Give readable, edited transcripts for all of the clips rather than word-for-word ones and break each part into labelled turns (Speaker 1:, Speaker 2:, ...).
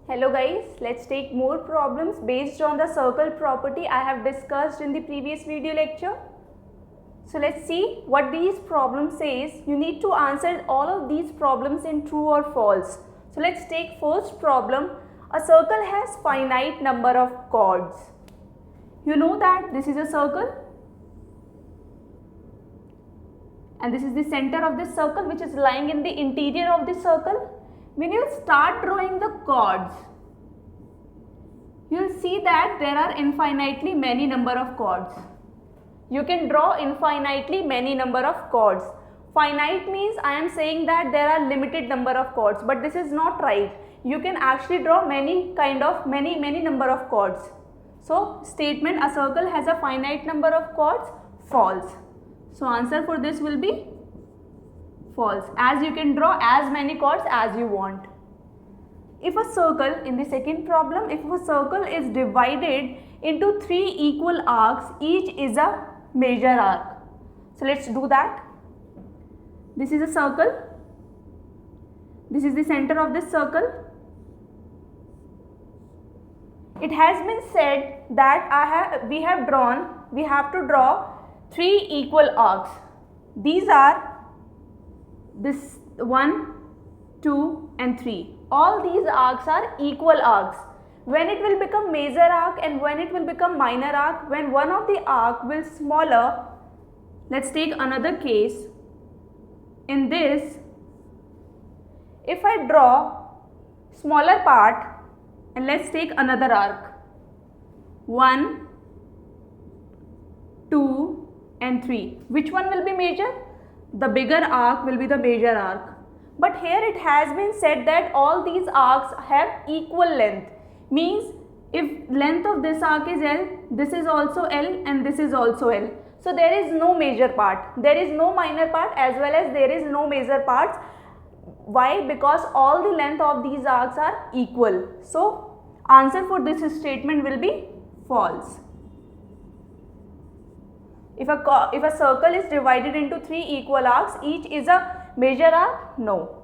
Speaker 1: Hello guys, let's take more problems based on the circle property I have discussed in the previous video lecture. So let's see what these problems says. You need to answer all of these problems in true or false. So let's take first problem. A circle has finite number of chords. You know that this is a circle and this is the center of this circle which is lying in the interior of the circle. When you start drawing the chords, you will see that there are infinitely many number of chords. You can draw infinitely many number of chords. Finite means I am saying that there are limited number of chords, but this is not right. You can actually draw many number of chords. So statement a circle has a finite number of chords, false. So answer for this will be false, as you can draw as many chords as you want. If a circle, in the second problem, if a circle is divided into 3 equal arcs, each is a major arc. So let's do that. This is a circle. This is the center of this circle. It has been said that we have to draw 3 equal arcs. These are this 1, 2 and 3. All these arcs are equal arcs. When it will become major arc and when it will become minor arc, when one of the arc will smaller, let's take another case. In this, if I draw smaller part and let's take another arc, 1, 2 and 3. Which one will be major? The bigger arc will be the major arc. But here it has been said that all these arcs have equal length. Means if length of this arc is L, this is also L and this is also L. So there is no major part. There is no minor part as well as there is no major parts. Why? Because all the length of these arcs are equal. So answer for this statement will be false. If a circle is divided into 3 equal arcs, each is a major arc? No.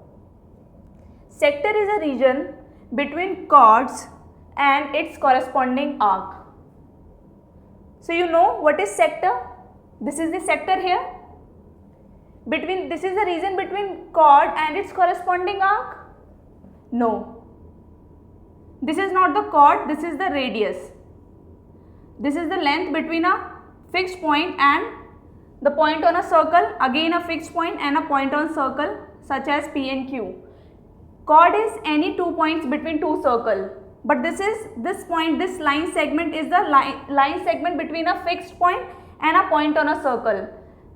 Speaker 1: Sector is a region between chords and its corresponding arc. So you know what is sector? This is the sector here. This is the region between chord and its corresponding arc? No. This is not the chord, this is the radius. This is the length between a fixed point and the point on a circle, again a fixed point and a point on circle such as P and Q. Chord is any 2 points between 2 circles, but this line segment is the line segment between a fixed point and a point on a circle.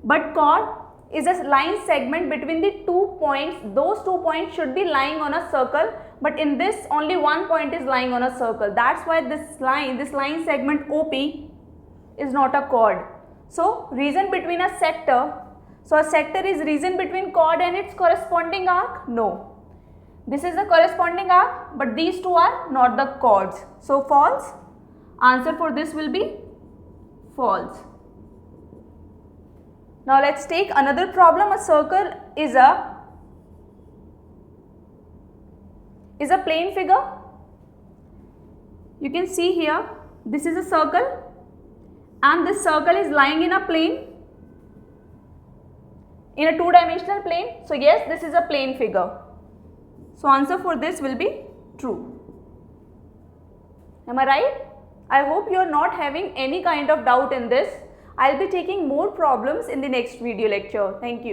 Speaker 1: But chord is a line segment between the 2 points. Those 2 points should be lying on a circle, but in this only 1 point is lying on a circle. That's why this line segment OP is not a chord. So region between a sector. So a sector is region between chord and its corresponding arc? No. This is the corresponding arc, but these two are not the chords. So false. Answer for this will be false. Now let's take another problem. A circle is a plane figure. You can see here, this is a circle and this circle is lying in a plane, in a 2-dimensional plane. So yes, this is a plane figure. So answer for this will be true. Am I right? I hope you are not having any kind of doubt in this. I will be taking more problems in the next video lecture. Thank you.